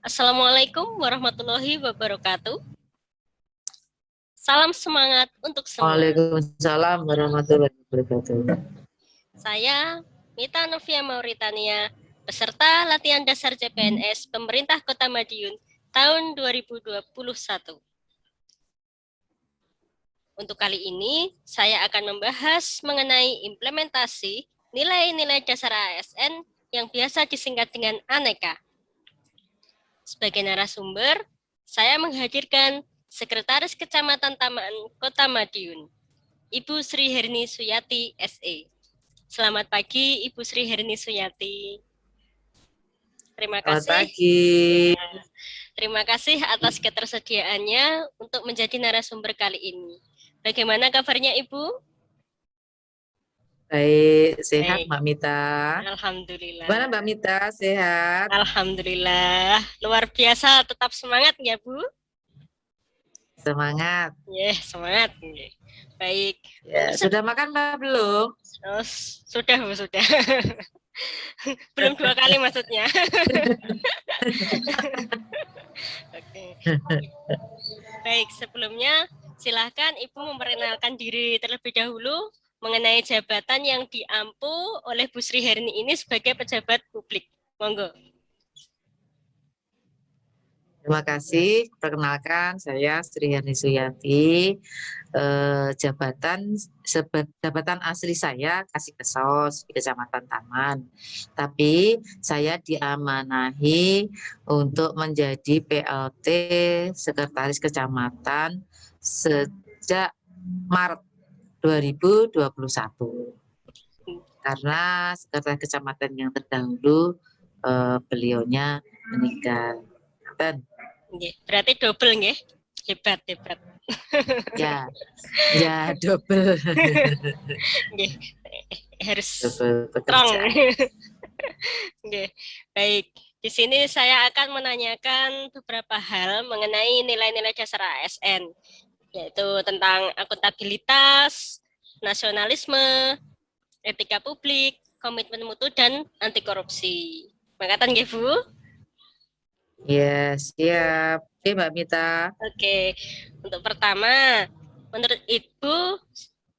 Assalamualaikum warahmatullahi wabarakatuh. Salam semangat untuk semua. Waalaikumsalam warahmatullahi wabarakatuh. Saya Mita Novia Mauritania, peserta latihan dasar CPNS Pemerintah Kota Madiun tahun 2021. Untuk kali ini, saya akan membahas mengenai implementasi nilai-nilai dasar ASN yang biasa disingkat dengan aneka. Sebagai narasumber, saya menghadirkan Sekretaris Kecamatan Taman Kota Madiun, Ibu Sri Herni Suyati, SE. Selamat pagi, Ibu Sri Herni Suyati. Terima Selamat kasih. pagi. Ya, terima kasih atas ketersediaannya untuk menjadi narasumber kali ini. Bagaimana kabarnya, Ibu? Baik, sehat Baik, Mbak Mita. Gimana Alhamdulillah. Mbak Mita, sehat? Alhamdulillah. Luar biasa, tetap semangat ya, Bu? Semangat. Semangat. Baik. Ya, sudah makan Mbak belum? Oh, sudah, Bu, sudah. Belum 2 kali maksudnya. Oke. Baik, sebelumnya silahkan Ibu memperkenalkan diri terlebih dahulu mengenai jabatan yang diampu oleh Bu Sri Herni ini sebagai pejabat publik. Monggo. Terima kasih. Perkenalkan, saya Sri Hani Suyati. Jabatan asli saya Kasih Kesos di Kecamatan Taman. Tapi saya diamanahi untuk menjadi PLT Sekretaris Kecamatan sejak Maret 2021. Karena Sekretaris Kecamatan yang terdahulu beliaunya meninggal. Dan Berarti double nggih. Hebat, hebat. ya, ya double. Nggih, harus Double strong. pekerjaan. Nggih. Baik, di sini saya akan menanyakan beberapa hal mengenai nilai-nilai dasar ASN, yaitu tentang akuntabilitas, nasionalisme, etika publik, komitmen mutu, dan anti korupsi. Makatan nggih, Bu? Ya, siap. Oke, Mbak Mita. Oke, untuk pertama, menurut Ibu,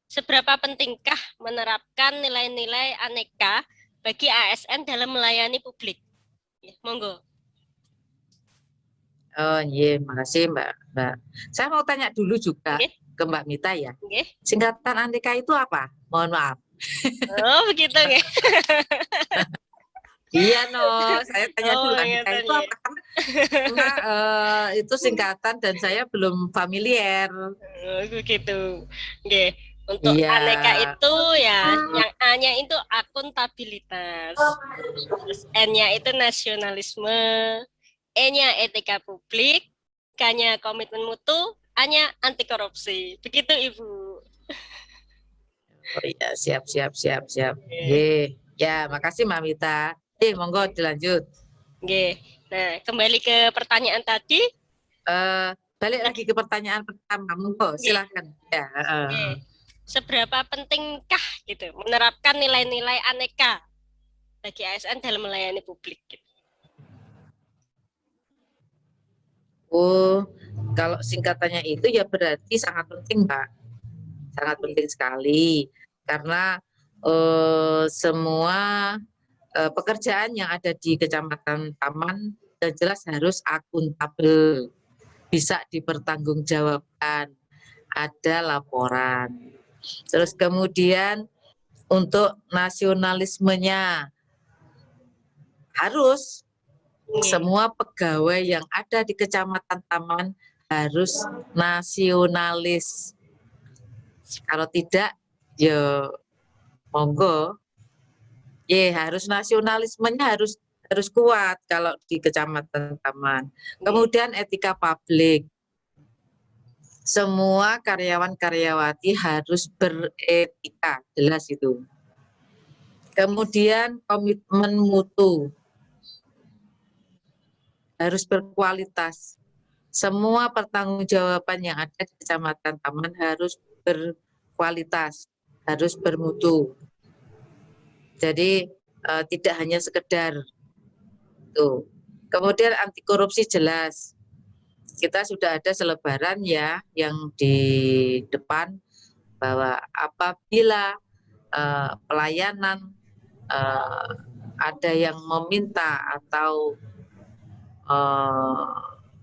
seberapa pentingkah menerapkan nilai-nilai aneka bagi ASN dalam melayani publik? Monggo. Oh, iya, makasih Mbak. Saya mau tanya dulu juga Nggih, ke Mbak Mita ya. nggih. Singkatan Aneka itu apa? Mohon maaf. Oh, begitu nggih. Iya, no, saya tanya Oh, dulu Aneka ngeten itu nggih. apa? Karena itu singkatan dan saya belum familiar. Oh, begitu. Nggih. Untuk Iya. aneka itu ya, yang A-nya itu akuntabilitas, terus N-nya itu nasionalisme, E-nya etika publik, K-nya komitmen mutu, A-nya anti korupsi. Begitu, Ibu. Oh iya, siap. Oke. Ye. Ya, makasih Mbak Mita. Monggo dilanjut. Oke. Nah, kembali ke pertanyaan tadi. Eh, Balik lagi ke pertanyaan pertama, monggo Oke. silahkan. Ya, Oke. Seberapa pentingkah gitu menerapkan nilai-nilai aneka bagi ASN dalam melayani publik? Gitu. Oh, kalau singkatannya itu ya berarti sangat penting, Mbak. Sangat Oke. penting sekali karena semua pekerjaan yang ada di Kecamatan Taman jelas harus akuntabel, bisa dipertanggungjawabkan, ada laporan. Terus kemudian untuk nasionalismenya harus Oke. semua pegawai yang ada di Kecamatan Taman harus nasionalis. Kalau tidak, ya monggo. Harus nasionalismenya harus kuat kalau di Kecamatan Taman. Kemudian etika publik. Semua karyawan-karyawati harus beretika, jelas itu. Kemudian komitmen mutu harus berkualitas. Semua pertanggungjawaban yang ada di Kecamatan Taman harus berkualitas, harus bermutu. Jadi tidak hanya sekedar tuh. Kemudian anti korupsi jelas. Kita sudah ada selebaran ya yang di depan bahwa apabila pelayanan ada yang meminta atau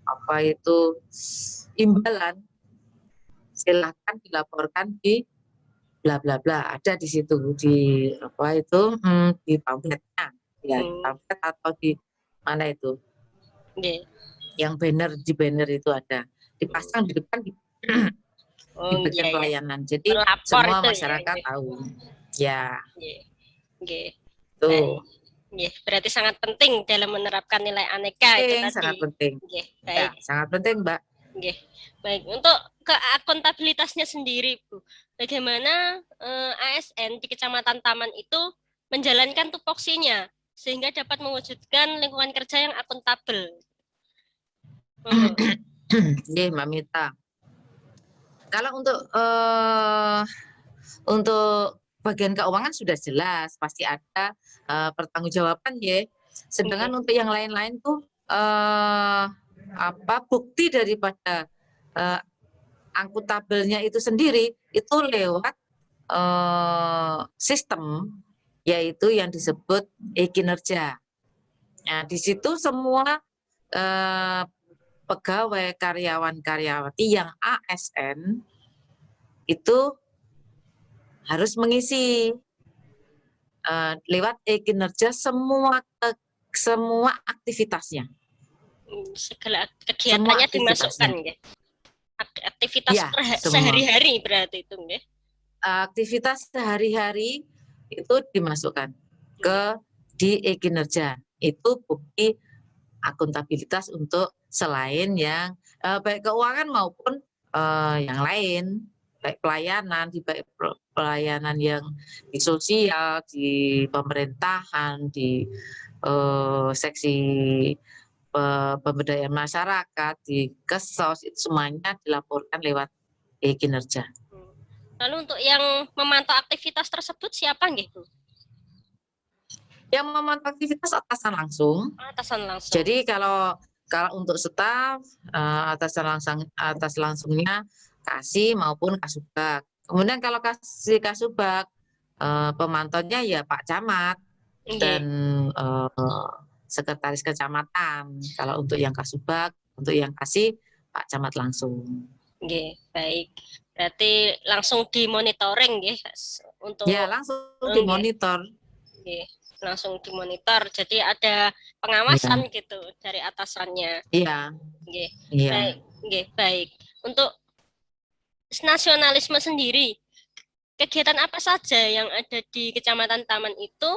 apa itu imbalan, silakan dilaporkan di bla bla bla, ada di situ di apa itu di pamfletnya ya, di pamflet atau di mana itu yang banner itu ada dipasang di depan di bagian pelayanan, jadi Melapor semua itu masyarakat tahu ya. Tuh. Berarti sangat penting dalam menerapkan nilai aneka itu tadi. Sangat penting. Baik. Ya, sangat penting, Mbak. Baik, untuk ke akuntabilitasnya sendiri, Bu. Bagaimana ASN di Kecamatan Taman itu menjalankan tupoksinya sehingga dapat mewujudkan lingkungan kerja yang akuntabel? Mbak Mita. Kalau untuk bagian keuangan sudah jelas, pasti ada pertanggungjawaban ya. Sedangkan untuk yang lain-lain tuh bukti daripada akuntabelnya itu sendiri itu lewat sistem, yaitu yang disebut e-kinerja. Nah, di situ semua pegawai, karyawan-karyawati yang ASN itu harus mengisi lewat e-kinerja semua aktivitasnya. Segala kegiatannya dimasukkan ya. Aktivitas ya, sehari-hari berarti itu ya. Aktivitas sehari-hari itu dimasukkan di e-kinerja. Itu bukti akuntabilitas untuk selain yang baik keuangan maupun yang lain, baik pelayanan, baik pelayanan yang di sosial, di pemerintahan, di seksi pemberdayaan masyarakat, di Kesos, itu semuanya dilaporkan lewat e-kinerja. Lalu untuk yang memantau aktivitas tersebut siapa nggih, Bu? Yang memantau aktivitas atasan langsung. Atasan langsung. Jadi kalau untuk staf atas langsungnya Kasih maupun Kasubag. Kemudian kalau Kasubag pemantaunya ya Pak Camat dan sekretaris kecamatan. Kalau untuk yang Kasubag, untuk yang Kasih Pak Camat langsung. Baik. Berarti langsung dimonitoring ya untuk langsung dimonitor. Langsung dimonitor. Jadi ada pengawasan gitu dari atasannya. Iya. Baik. Untuk nasionalisme sendiri, kegiatan apa saja yang ada di Kecamatan Taman itu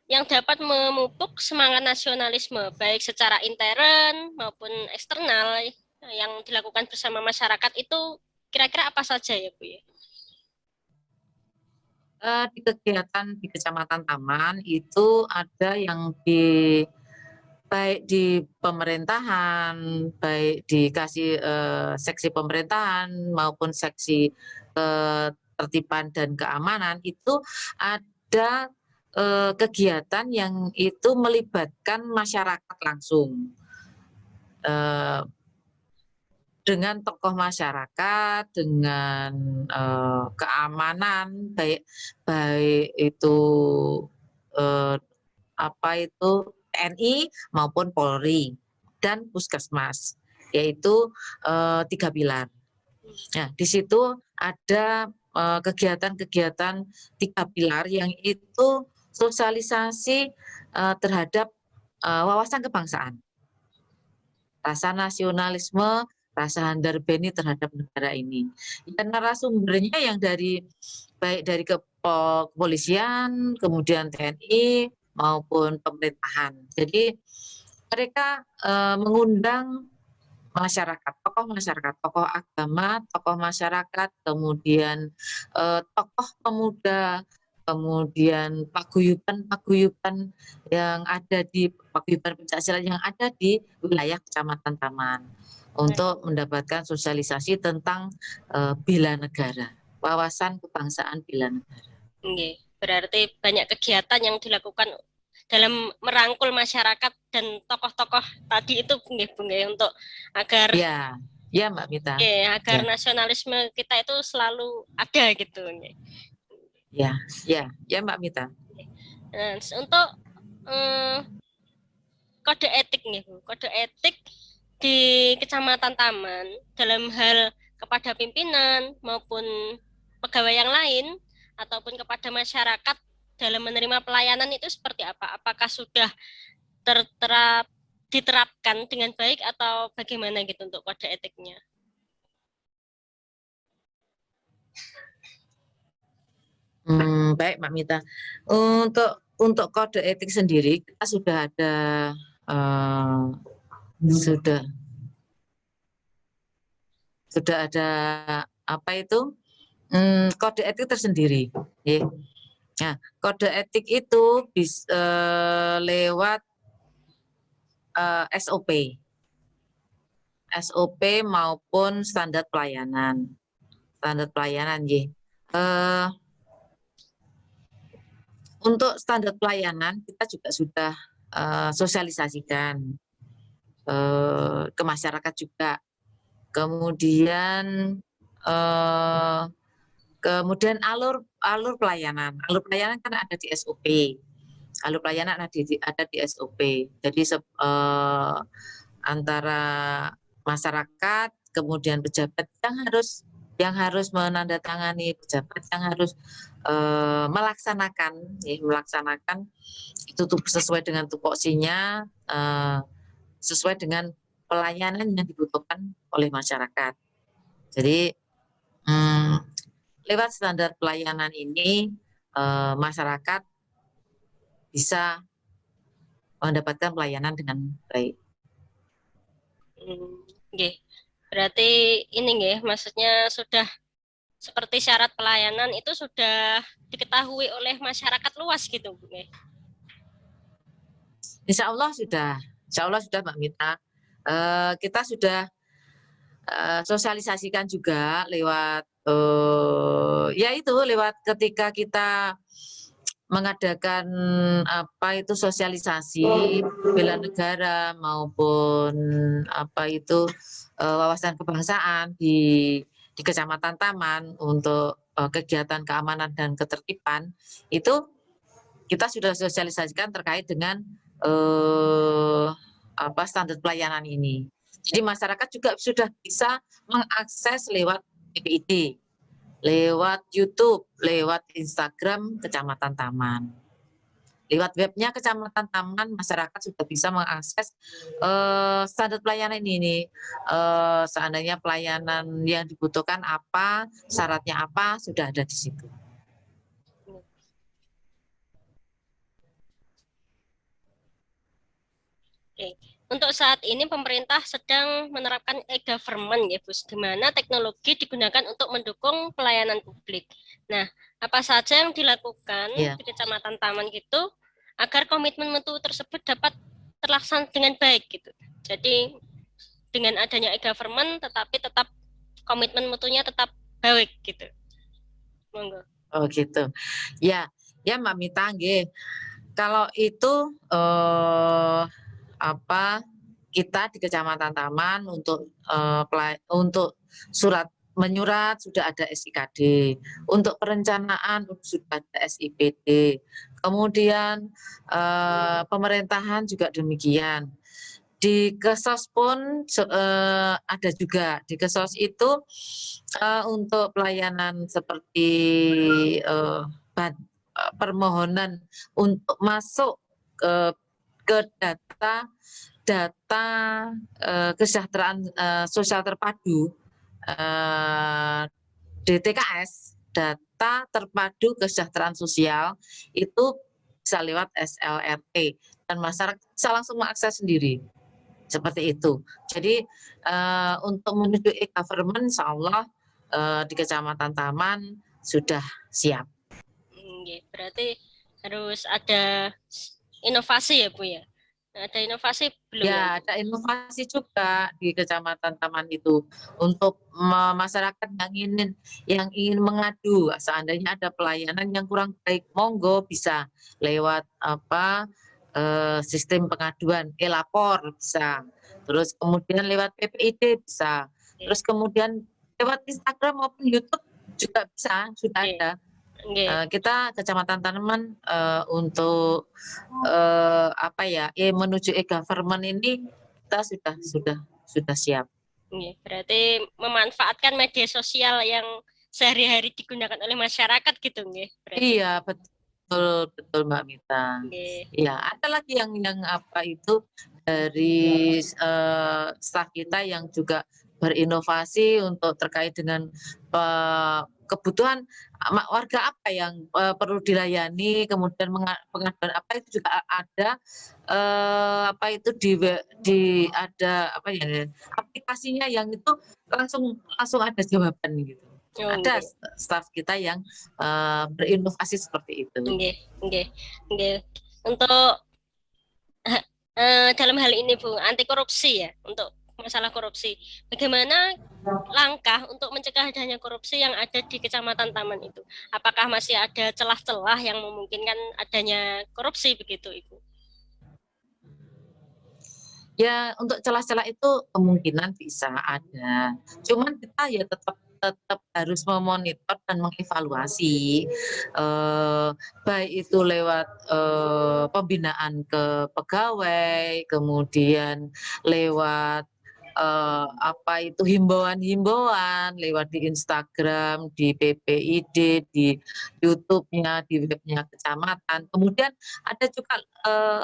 yang dapat memupuk semangat nasionalisme baik secara intern maupun eksternal yang dilakukan bersama masyarakat itu kira-kira apa saja ya, Bu ya? Di kegiatan di Kecamatan Taman itu ada yang baik di pemerintahan, baik dikasih seksi pemerintahan maupun seksi ketertiban dan keamanan, itu ada kegiatan yang itu melibatkan masyarakat langsung. Dengan tokoh masyarakat, dengan keamanan, baik itu TNI maupun Polri dan Puskesmas, yaitu 3 pilar. Nah, di situ ada kegiatan-kegiatan 3 pilar yang itu sosialisasi terhadap wawasan kebangsaan, rasa nasionalisme, rasa handarbeni terhadap negara ini. Dan narasumbernya yang baik dari kepolisian, kemudian TNI maupun pemerintahan. Jadi mereka mengundang masyarakat, tokoh agama, tokoh masyarakat, kemudian tokoh pemuda, kemudian paguyuban yang ada di paguyuban pencaksilat yang ada di wilayah Kecamatan Taman untuk mendapatkan sosialisasi tentang bela negara, wawasan kebangsaan bela negara. Berarti banyak kegiatan yang dilakukan dalam merangkul masyarakat dan tokoh-tokoh tadi itu nggih Bu nggih, untuk agar Ya, ya Mbak Mita. agar Ya, nasionalisme kita itu selalu ada gitu nggih. ya, ya, ya Mbak Mita. Nah, untuk eh, kode etik nih Bu, kode etik di Kecamatan Taman dalam hal kepada pimpinan maupun pegawai yang lain ataupun kepada masyarakat dalam menerima pelayanan itu seperti apa? Apakah sudah terterap diterapkan dengan baik atau bagaimana gitu untuk kode etiknya? Baik Mbak Mita. Untuk kode etik sendiri kita sudah ada eh, sudah sudah ada apa itu kode etik tersendiri. Ya. Nah, kode etik itu bisa lewat SOP, SOP maupun standar pelayanan, standar pelayanan. Ya. Eh, untuk standar pelayanan kita juga sudah sosialisasikan ke masyarakat juga. Kemudian eh, kemudian alur pelayanan kan ada di SOP. Alur pelayanan ada di SOP. Jadi antara masyarakat kemudian pejabat yang harus menandatangani, pejabat yang harus melaksanakan itu sesuai dengan tupoksinya, sesuai dengan pelayanan yang dibutuhkan oleh masyarakat. Jadi lewat standar pelayanan ini masyarakat bisa mendapatkan pelayanan dengan baik. Nggih. Berarti ini nggih, maksudnya sudah seperti syarat pelayanan itu sudah diketahui oleh masyarakat luas gitu Bu nggih. Insya Allah sudah Mbak Mita. Kita sudah sosialisasikan juga lewat lewat ketika kita mengadakan apa itu sosialisasi bela negara maupun apa itu wawasan kebangsaan di Kecamatan Taman untuk kegiatan keamanan dan ketertiban itu kita sudah sosialisasikan terkait dengan standar pelayanan ini. Jadi masyarakat juga sudah bisa mengakses lewat PPID, lewat YouTube, lewat Instagram Kecamatan Taman. Lewat webnya Kecamatan Taman, masyarakat sudah bisa mengakses standar pelayanan ini. Seandainya pelayanan yang dibutuhkan apa, syaratnya apa, sudah ada di situ. Oke. Untuk saat ini pemerintah sedang menerapkan e-government ya Bu, di mana teknologi digunakan untuk mendukung pelayanan publik. Nah, apa saja yang dilakukan Ya. di Kecamatan Taman gitu agar komitmen mutu tersebut dapat terlaksana dengan baik gitu. Jadi dengan adanya e-government tetapi tetap komitmen mutunya tetap baik gitu. Monggo. Oh gitu. Ya, ya Mbak Mita, nggih. Kalau itu kita di Kecamatan Taman untuk menyurat sudah ada SIKD, untuk perencanaan sudah ada SIPD, kemudian pemerintahan juga demikian. Di Kesos pun ada juga. Di Kesos itu untuk pelayanan seperti permohonan untuk masuk ke data kesejahteraan sosial terpadu DTKS, data terpadu kesejahteraan sosial itu bisa lewat SLRT dan masyarakat bisa langsung mengakses sendiri. Seperti itu. Jadi untuk menuju e-government insya Allah di Kecamatan Taman sudah siap. Berarti harus ada inovasi ya Bu ya? Ada inovasi belum? Ya, ada inovasi juga di Kecamatan Taman itu untuk masyarakat yang ingin mengadu seandainya ada pelayanan yang kurang baik, monggo bisa lewat sistem pengaduan e-lapor bisa, terus kemudian lewat PPID bisa, terus kemudian lewat Instagram maupun YouTube juga bisa, sudah Oke. ada. Nggih. Kita Kecamatan Taneman untuk apa ya, menuju e-government ini kita sudah siap. Nggih, berarti memanfaatkan media sosial yang sehari-hari digunakan oleh masyarakat gitu nggih, berarti. Iya, betul betul Mbak Mita. Nggih. Iya, ada lagi yang apa itu dari staf kita yang juga berinovasi untuk terkait dengan kebutuhan warga apa yang perlu dilayani, kemudian pengaduan apa itu juga ada apa itu di ada apa ya aplikasinya yang itu langsung langsung ada jawaban gitu. Oh, Ada nggih. staf kita yang berinovasi seperti itu. Nggih, nggih, nggih. Untuk dalam hal ini Bu, anti korupsi ya, untuk masalah korupsi. Bagaimana langkah untuk mencegah adanya korupsi yang ada di Kecamatan Taman itu? Apakah masih ada celah-celah yang memungkinkan adanya korupsi begitu, Ibu? Ya untuk celah-celah itu kemungkinan bisa ada, cuman kita ya tetap tetap harus memonitor dan mengevaluasi, baik itu lewat, pembinaan ke pegawai, kemudian lewat, apa itu, himbauan-himbauan lewat di Instagram, di PPID, di YouTube-nya, di web-nya kecamatan. Kemudian ada juga,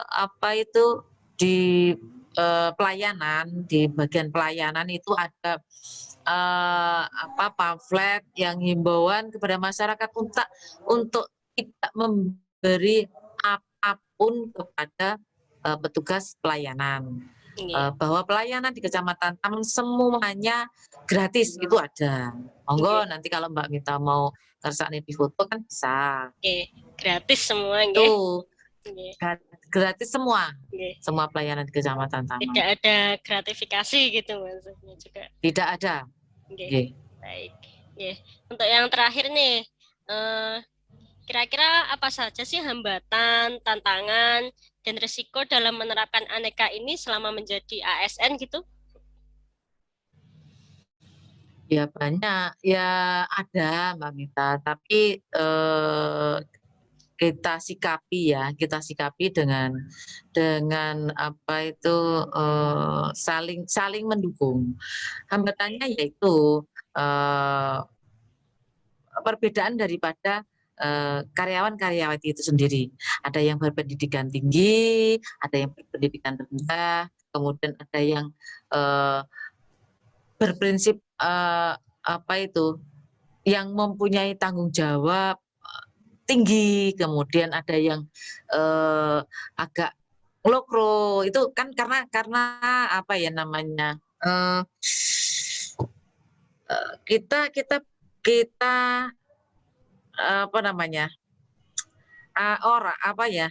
apa itu, di pelayanan, di bagian pelayanan itu ada apa pamflet yang himbauan kepada masyarakat untuk tidak memberi apapun kepada petugas pelayanan. Nggih, Bahwa pelayanan di Kecamatan Taman semuanya gratis itu ada. nggih, Monggo nanti kalau Mbak Mita mau ngersakne di foto kan bisa. nggih. Gratis semua nggih. Itu Nggih, gratis semua, nggih. semua pelayanan di Kecamatan Taman. Tidak ada gratifikasi gitu maksudnya juga. Tidak ada. Nggih, Nggih. baik. Nggih. Untuk yang terakhir nih, eh, kira-kira apa saja sih hambatan, tantangan, dan risiko dalam menerapkan aneka ini selama menjadi ASN gitu? Ya banyak, ya ada Mbak Mita, tapi kita sikapi dengan apa itu saling saling mendukung. Hambatannya yaitu eh, perbedaan daripada karyawan-karyawati itu sendiri. Ada yang berpendidikan tinggi, ada yang berpendidikan rendah, kemudian ada yang eh, berprinsip apa itu yang mempunyai tanggung jawab tinggi, kemudian ada yang agak lokro itu kan karena apa ya namanya kita kita kita apa namanya orang apa ya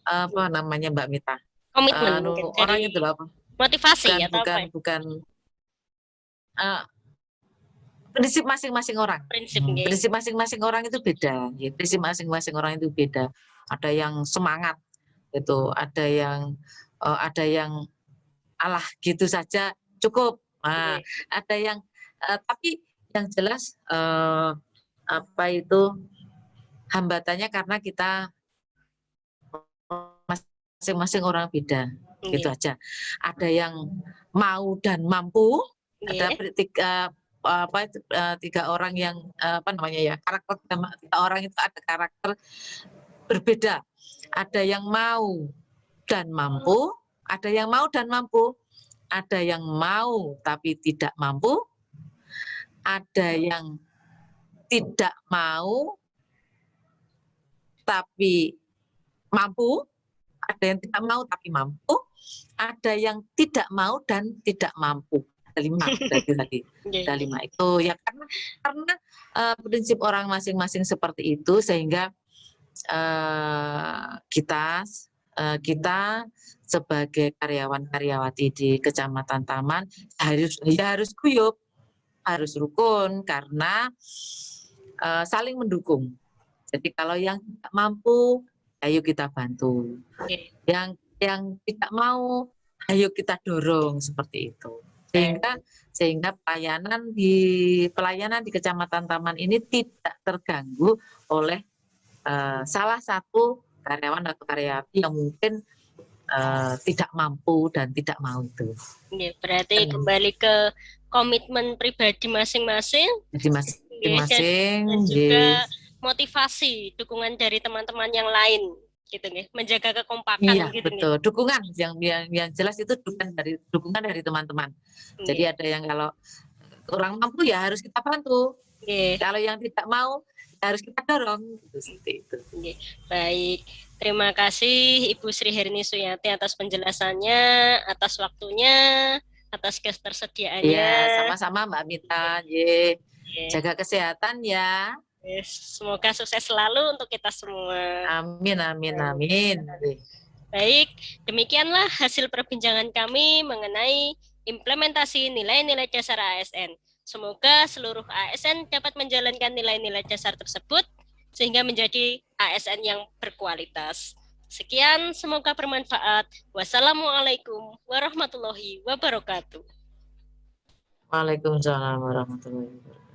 apa namanya Mbak Mita Komitmen mungkin orang dari itu loh apa motivasi bukan atau apa bukan ya? bukan uh, prinsip masing-masing orang. Prinsip nggih. Prinsip masing-masing orang itu beda. Ya, prinsip masing-masing orang itu beda. Ada yang semangat, gitu. Ada yang alah gitu saja cukup. Nah, Nggih. ada yang tapi yang jelas apa itu hambatannya karena kita masing-masing orang beda. Gitu Nggih. aja. Ada yang mau dan mampu, ada Nggih. apa itu, 3 orang yang apa namanya ya, karakter 3 orang itu ada karakter berbeda. Ada yang mau dan mampu, ada yang mau dan mampu, ada yang mau tapi tidak mampu, ada yang tidak mau tapi mampu, ada yang tidak mau tapi mampu, ada yang tidak mau dan tidak mampu. Ada 5 berarti tadi. Nggih. Ada 5 itu ya karena prinsip orang masing-masing seperti itu sehingga kita sebagai karyawan-karyawati di Kecamatan Taman harus guyup, harus rukun karena saling mendukung. Jadi kalau yang tidak mampu ayo kita bantu. Oke. Yang tidak mau, ayo kita dorong seperti itu. Sehingga pelayanan di Kecamatan Taman ini tidak terganggu oleh salah satu karyawan atau karyawati yang mungkin tidak mampu dan tidak mau itu. Berarti kembali ke komitmen pribadi masing-masing. Jadi masing-masing Dan juga motivasi, dukungan dari teman-teman yang lain, gitu nih, menjaga kekompakan. Iya, gitu betul. nih. Dukungan yang jelas itu dukungan dari teman-teman. Jadi ada yang kalau kurang mampu ya harus kita bantu. Kalau yang tidak mau harus kita dorong. Seperti itu. Baik, terima kasih Ibu Sri Herni Suyati atas penjelasannya, atas waktunya, atas ketersediaannya. Ya, sama-sama Mbak Mita. Jaga kesehatan ya. Semoga sukses selalu untuk kita semua. Amin, amin, amin. Baik, demikianlah hasil perbincangan kami mengenai implementasi nilai-nilai dasar ASN. Semoga seluruh ASN dapat menjalankan nilai-nilai dasar tersebut sehingga menjadi ASN yang berkualitas. Sekian, semoga bermanfaat. Wassalamualaikum warahmatullahi wabarakatuh. Waalaikumsalam warahmatullahi wabarakatuh.